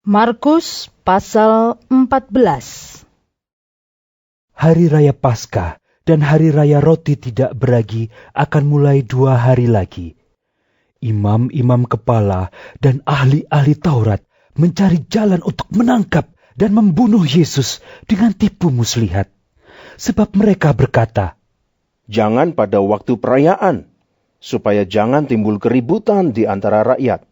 Markus pasal 14. Hari Raya Paskah dan Hari Raya Roti Tidak Beragi akan mulai 2 hari lagi. Imam-imam kepala dan ahli-ahli Taurat mencari jalan untuk menangkap dan membunuh Yesus dengan tipu muslihat. Sebab mereka berkata, "Jangan pada waktu perayaan, supaya jangan timbul keributan di antara rakyat."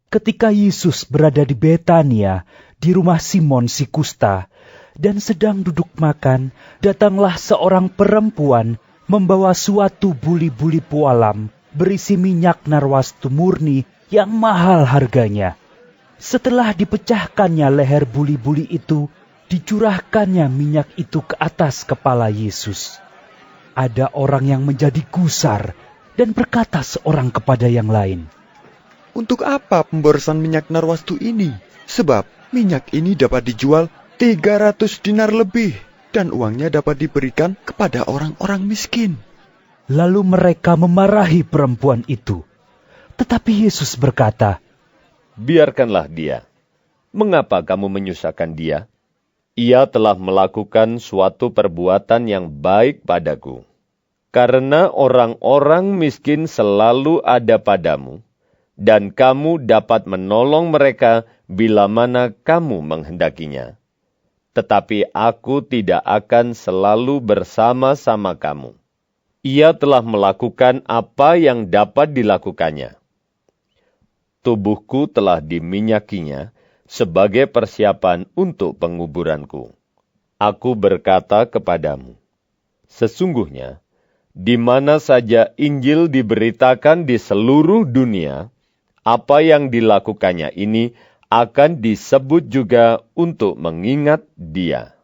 Ketika Yesus berada di Betania, di rumah Simon si Kusta, dan sedang duduk makan, datanglah seorang perempuan membawa suatu buli-buli pualam berisi minyak narwastu murni yang mahal harganya. Setelah dipecahkannya leher buli-buli itu, dicurahkannya minyak itu ke atas kepala Yesus. Ada orang yang menjadi gusar dan berkata seorang kepada yang lain, "Untuk apa pemborosan minyak narwastu ini? Sebab minyak ini dapat dijual 300 dinar lebih, dan uangnya dapat diberikan kepada orang-orang miskin." Lalu mereka memarahi perempuan itu. Tetapi Yesus berkata, "Biarkanlah dia. Mengapa kamu menyusahkan dia? Ia telah melakukan suatu perbuatan yang baik padaku. Karena orang-orang miskin selalu ada padamu, dan kamu dapat menolong mereka bila mana kamu menghendakinya. Tetapi aku tidak akan selalu bersama-sama kamu. Ia telah melakukan apa yang dapat dilakukannya. Tubuhku telah diminyakinya sebagai persiapan untuk penguburanku. Aku berkata kepadamu, sesungguhnya, di mana saja Injil diberitakan di seluruh dunia, apa yang dilakukannya ini akan disebut juga untuk mengingat dia."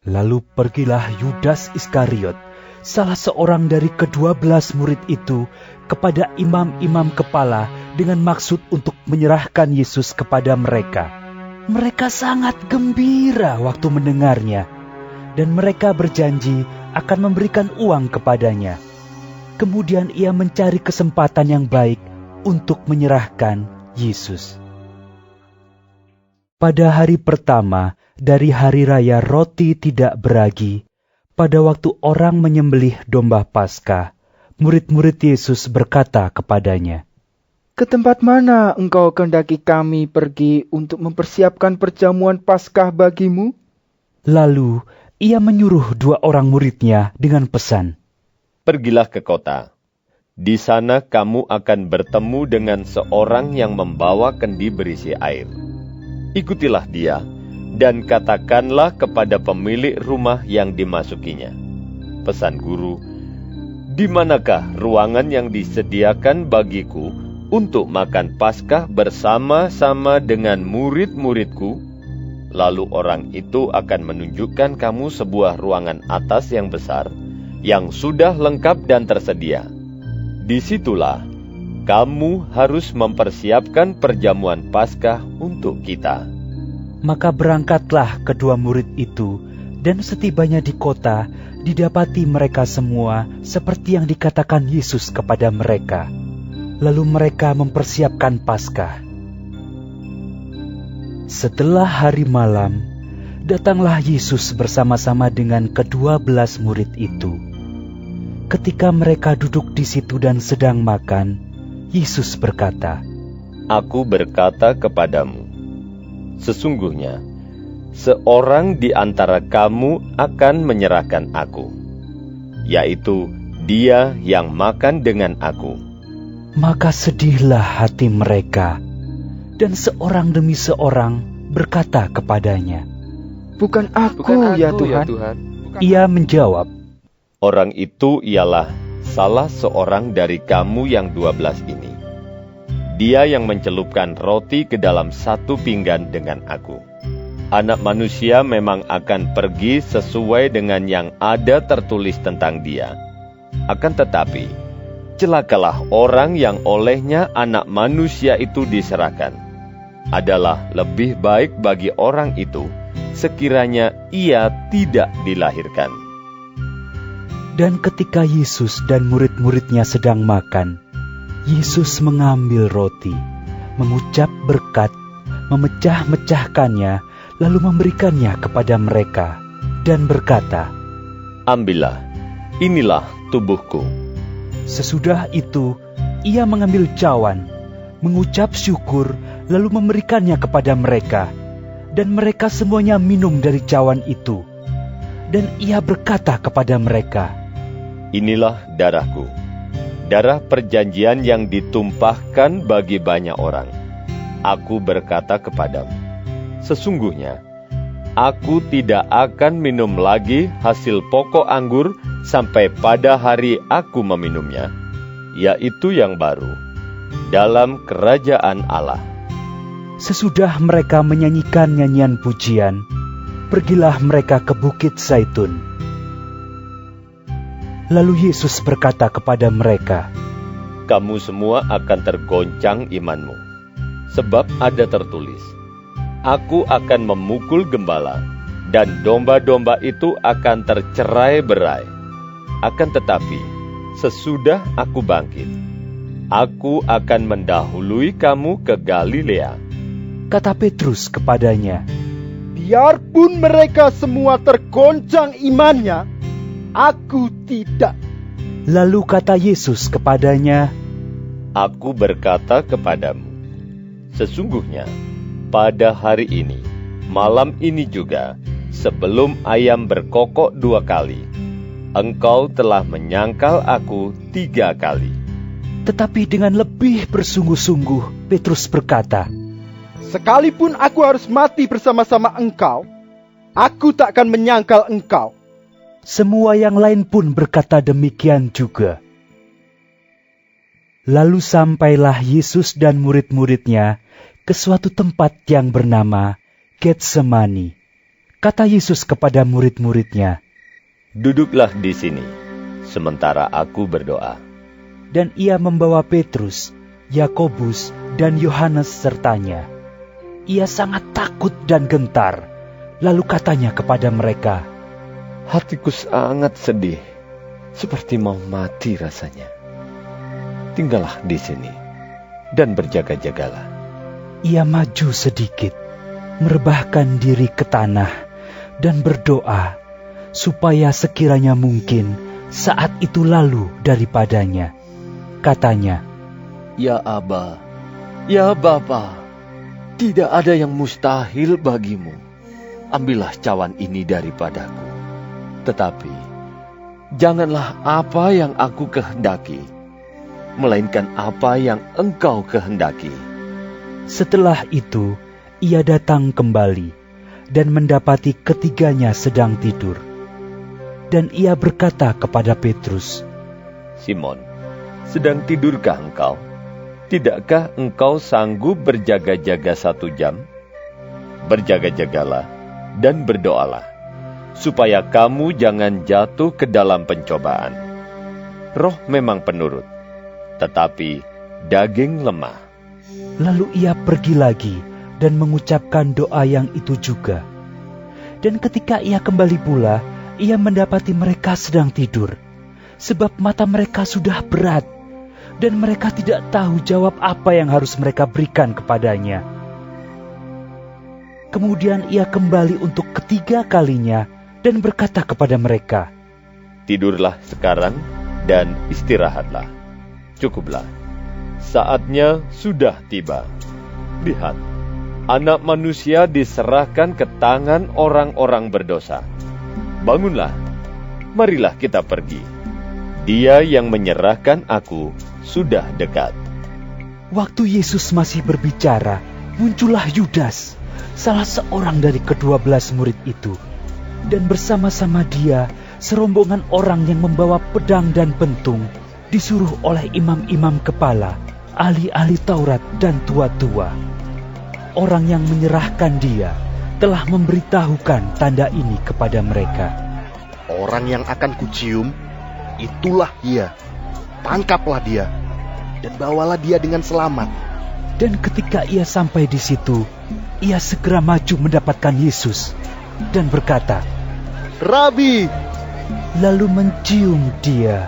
Lalu pergilah Yudas Iskariot, salah seorang dari ke-12 murid itu, kepada imam-imam kepala dengan maksud untuk menyerahkan Yesus kepada mereka. Mereka sangat gembira waktu mendengarnya, dan mereka berjanji akan memberikan uang kepadanya. Kemudian ia mencari kesempatan yang baik untuk menyerahkan Yesus. Pada hari pertama dari Hari Raya Roti Tidak Beragi, pada waktu orang menyembelih domba Paskah, murid-murid Yesus berkata kepadanya, "Ke tempat mana engkau kehendaki kami pergi untuk mempersiapkan perjamuan Paskah bagimu?" Lalu ia menyuruh 2 orang muridnya dengan pesan, "Pergilah ke kota. Di sana kamu akan bertemu dengan seorang yang membawa kendi berisi air. Ikutilah dia, dan katakanlah kepada pemilik rumah yang dimasukinya, 'Pesan Guru, di manakah ruangan yang disediakan bagiku untuk makan Paskah bersama-sama dengan murid-muridku?' Lalu orang itu akan menunjukkan kamu sebuah ruangan atas yang besar, yang sudah lengkap dan tersedia. Disitulah kamu harus mempersiapkan perjamuan Paskah untuk kita." Maka berangkatlah kedua murid itu, dan setibanya di kota, didapati mereka semua seperti yang dikatakan Yesus kepada mereka. Lalu mereka mempersiapkan Paskah. Setelah hari malam, datanglah Yesus bersama-sama dengan ke-12 murid itu. Ketika mereka duduk di situ dan sedang makan, Yesus berkata, "Aku berkata kepadamu, sesungguhnya seorang di antara kamu akan menyerahkan aku, yaitu dia yang makan dengan aku." Maka sedihlah hati mereka, dan seorang demi seorang berkata kepadanya, Bukan aku, ya Tuhan." Ia menjawab, "Orang itu ialah salah seorang dari kamu yang 12 ini. Dia yang mencelupkan roti ke dalam satu pinggan dengan aku. Anak manusia memang akan pergi sesuai dengan yang ada tertulis tentang dia. Akan tetapi, celakalah orang yang olehnya anak manusia itu diserahkan. Adalah lebih baik bagi orang itu sekiranya ia tidak dilahirkan." Dan ketika Yesus dan murid-muridnya sedang makan, Yesus mengambil roti, mengucap berkat, memecah-mecahkannya, lalu memberikannya kepada mereka, dan berkata, "Ambillah, inilah tubuhku." Sesudah itu, ia mengambil cawan, mengucap syukur, lalu memberikannya kepada mereka, dan mereka semuanya minum dari cawan itu. Dan ia berkata kepada mereka, "Inilah darahku, darah perjanjian yang ditumpahkan bagi banyak orang. Aku berkata kepadamu, sesungguhnya, aku tidak akan minum lagi hasil pokok anggur sampai pada hari aku meminumnya, yaitu yang baru, dalam kerajaan Allah." Sesudah mereka menyanyikan nyanyian pujian, pergilah mereka ke Bukit Zaitun. Lalu Yesus berkata kepada mereka, "Kamu semua akan tergoncang imanmu, sebab ada tertulis, Aku akan memukul gembala, dan domba-domba itu akan tercerai-berai. Akan tetapi, sesudah aku bangkit, aku akan mendahului kamu ke Galilea." Kata Petrus kepadanya, Biarpun mereka semua tergoncang imannya, aku tidak. Lalu kata Yesus kepadanya, "Aku berkata kepadamu, sesungguhnya pada hari ini, malam ini juga, sebelum ayam berkokok 2 kali, engkau telah menyangkal aku 3 kali." Tetapi dengan lebih bersungguh-sungguh, Petrus berkata, Sekalipun aku harus mati bersama-sama engkau, aku tak akan menyangkal engkau. Semua yang lain pun berkata demikian juga. Lalu sampailah Yesus dan murid-muridnya ke suatu tempat yang bernama Getsemani. Kata Yesus kepada murid-muridnya, "Duduklah di sini, sementara aku berdoa." Dan ia membawa Petrus, Yakobus, dan Yohanes sertanya. Ia sangat takut dan gentar, lalu katanya kepada mereka, "Hatiku sangat sedih, seperti mau mati rasanya. Tinggallah di sini, dan berjaga-jagalah." Ia maju sedikit, merebahkan diri ke tanah, dan berdoa, supaya sekiranya mungkin saat itu lalu daripadanya. Katanya, "Ya Aba, ya Bapa, tidak ada yang mustahil bagimu. Ambillah cawan ini daripadaku. Tetapi, janganlah apa yang aku kehendaki, melainkan apa yang engkau kehendaki." Setelah itu, ia datang kembali dan mendapati ketiganya sedang tidur. Dan ia berkata kepada Petrus, "Simon, sedang tidurkah engkau? Tidakkah engkau sanggup berjaga-jaga 1 jam? Berjaga-jagalah dan berdoalah, supaya kamu jangan jatuh ke dalam pencobaan. Roh memang penurut, tetapi daging lemah." Lalu ia pergi lagi dan mengucapkan doa yang itu juga. Dan ketika ia kembali pula, ia mendapati mereka sedang tidur, sebab mata mereka sudah berat, dan mereka tidak tahu jawab apa yang harus mereka berikan kepadanya. Kemudian ia kembali untuk ketiga kalinya dan berkata kepada mereka, "Tidurlah sekarang dan istirahatlah. Cukuplah. Saatnya sudah tiba. Lihat, Anak Manusia diserahkan ke tangan orang-orang berdosa. Bangunlah, marilah kita pergi. Dia yang menyerahkan aku sudah dekat." Waktu Yesus masih berbicara, muncullah Yudas, salah seorang dari ke-12 murid itu. Dan bersama-sama dia, serombongan orang yang membawa pedang dan pentung, disuruh oleh imam-imam kepala, ahli-ahli Taurat dan tua-tua. Orang yang menyerahkan dia telah memberitahukan tanda ini kepada mereka. "Orang yang akan kucium, itulah dia. Tangkaplah dia, dan bawalah dia dengan selamat." Dan ketika ia sampai di situ, ia segera maju mendapatkan Yesus dan berkata, "Rabi!" lalu mencium dia.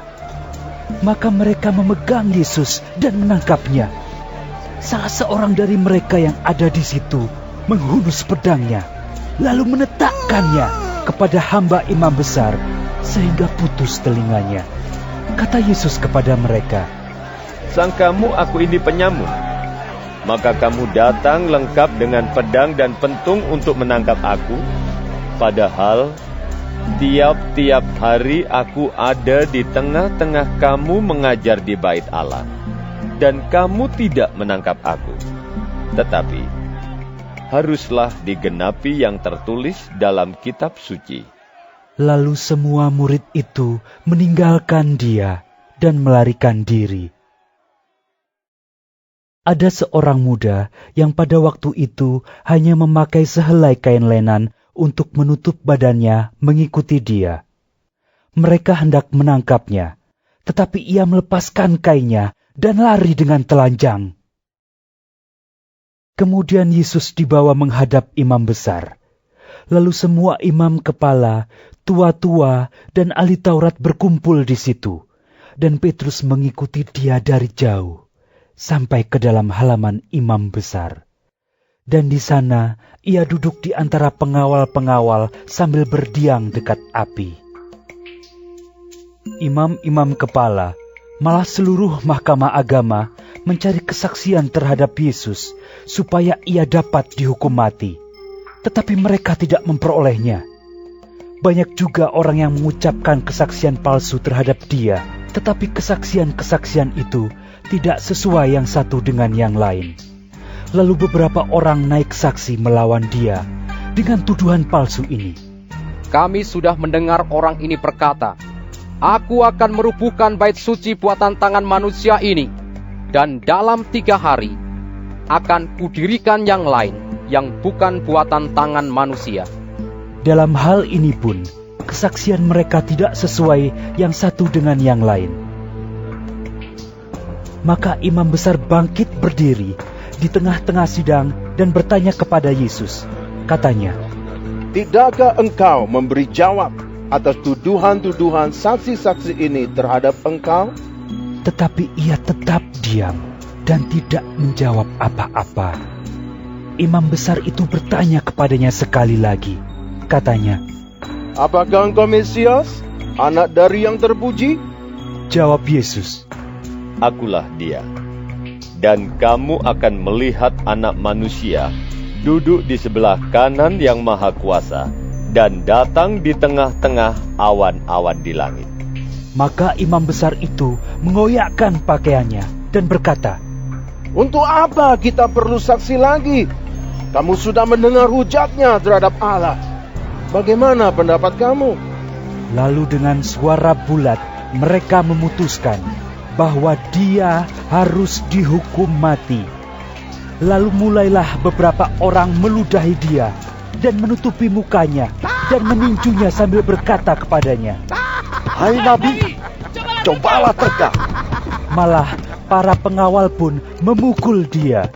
Maka mereka memegang Yesus dan menangkapnya. salah seorang dari mereka yang ada di situ menghunus pedangnya, lalu menetakkannya kepada hamba imam besar, sehingga putus telinganya. Kata Yesus kepada mereka, "Sangkamu aku ini penyamun? Maka kamu datang lengkap dengan pedang dan pentung untuk menangkap aku? Padahal tiap-tiap hari aku ada di tengah-tengah kamu mengajar di bait Allah, dan kamu tidak menangkap aku. Tetapi haruslah digenapi yang tertulis dalam kitab suci." Lalu semua murid itu meninggalkan dia dan melarikan diri. Ada seorang muda yang pada waktu itu hanya memakai sehelai kain lenan untuk menutup badannya mengikuti dia. Mereka hendak menangkapnya, tetapi ia melepaskan kainnya dan lari dengan telanjang. Kemudian Yesus dibawa menghadap imam besar. Lalu semua imam kepala, tua-tua, dan ahli Taurat berkumpul di situ, dan Petrus mengikuti dia dari jauh sampai ke dalam halaman imam besar. Dan di sana ia duduk di antara pengawal-pengawal sambil berdiam dekat api. Imam-imam kepala, malah seluruh mahkamah agama mencari kesaksian terhadap Yesus supaya ia dapat dihukum mati. Tetapi mereka tidak memperolehnya. Banyak juga orang yang mengucapkan kesaksian palsu terhadap dia, tetapi kesaksian-kesaksian itu tidak sesuai yang satu dengan yang lain. Lalu beberapa orang naik saksi melawan dia dengan tuduhan palsu ini. "Kami sudah mendengar orang ini berkata, 'Aku akan merubuhkan bait suci buatan tangan manusia ini, dan dalam 3 hari akan kudirikan yang lain yang bukan buatan tangan manusia.'" Dalam hal ini pun, kesaksian mereka tidak sesuai yang satu dengan yang lain. Maka imam besar bangkit berdiri di tengah-tengah sidang dan bertanya kepada Yesus. Katanya, "Tidakkah engkau memberi jawab atas tuduhan-tuduhan saksi-saksi ini terhadap engkau?" Tetapi ia tetap diam dan tidak menjawab apa-apa. Imam besar itu bertanya kepadanya sekali lagi. Katanya, "Apakah engkau Mesias, anak dari yang terpuji?" Jawab Yesus, "Akulah dia. Dan kamu akan melihat Anak Manusia duduk di sebelah kanan yang Maha Kuasa dan datang di tengah-tengah awan-awan di langit." Maka imam besar itu mengoyakkan pakaiannya dan berkata, "Untuk apa kita perlu saksi lagi? Kamu sudah mendengar hujatnya terhadap Allah. Bagaimana pendapat kamu?" Lalu dengan suara bulat mereka memutuskan bahwa dia harus dihukum mati. Lalu mulailah beberapa orang meludahi dia dan menutupi mukanya dan meninjunya sambil berkata kepadanya, "Hai Nabi, cobalah tegak." Malah para pengawal pun memukul dia.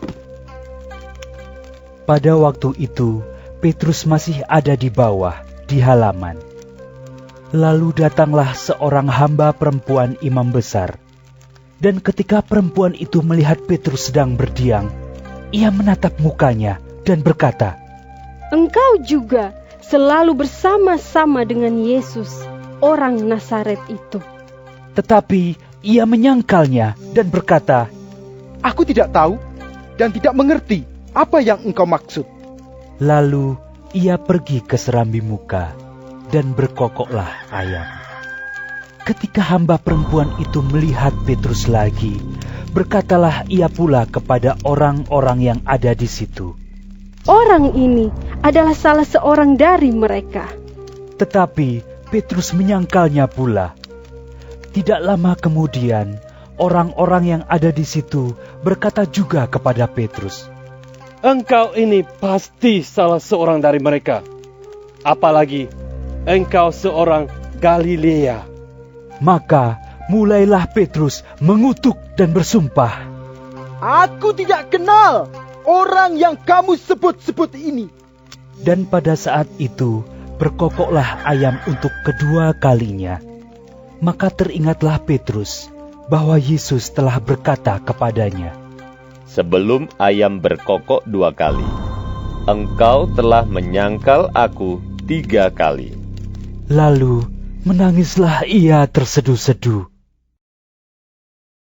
Pada waktu itu, Petrus masih ada di bawah, di halaman. Lalu datanglah seorang hamba perempuan imam besar. Dan ketika perempuan itu melihat Petrus sedang berdiam, ia menatap mukanya dan berkata, "Engkau juga selalu bersama-sama dengan Yesus, orang Nazaret itu." Tetapi ia menyangkalnya dan berkata, "Aku tidak tahu dan tidak mengerti apa yang engkau maksud." Lalu ia pergi ke serambi muka dan berkokoklah ayam. Ketika hamba perempuan itu melihat Petrus lagi, berkatalah ia pula kepada orang-orang yang ada di situ, "Orang ini adalah salah seorang dari mereka." Tetapi Petrus menyangkalnya pula. Tidak lama kemudian, orang-orang yang ada di situ berkata juga kepada Petrus, "Engkau ini pasti salah seorang dari mereka. Apalagi engkau seorang Galilea." Maka mulailah Petrus mengutuk dan bersumpah, "Aku tidak kenal orang yang kamu sebut-sebut ini." Dan pada saat itu berkokoklah ayam untuk kedua kalinya. Maka teringatlah Petrus bahwa Yesus telah berkata kepadanya, sebelum ayam berkokok 2 kali, engkau telah menyangkal aku 3 kali. Lalu menangislah ia terseduh-seduh.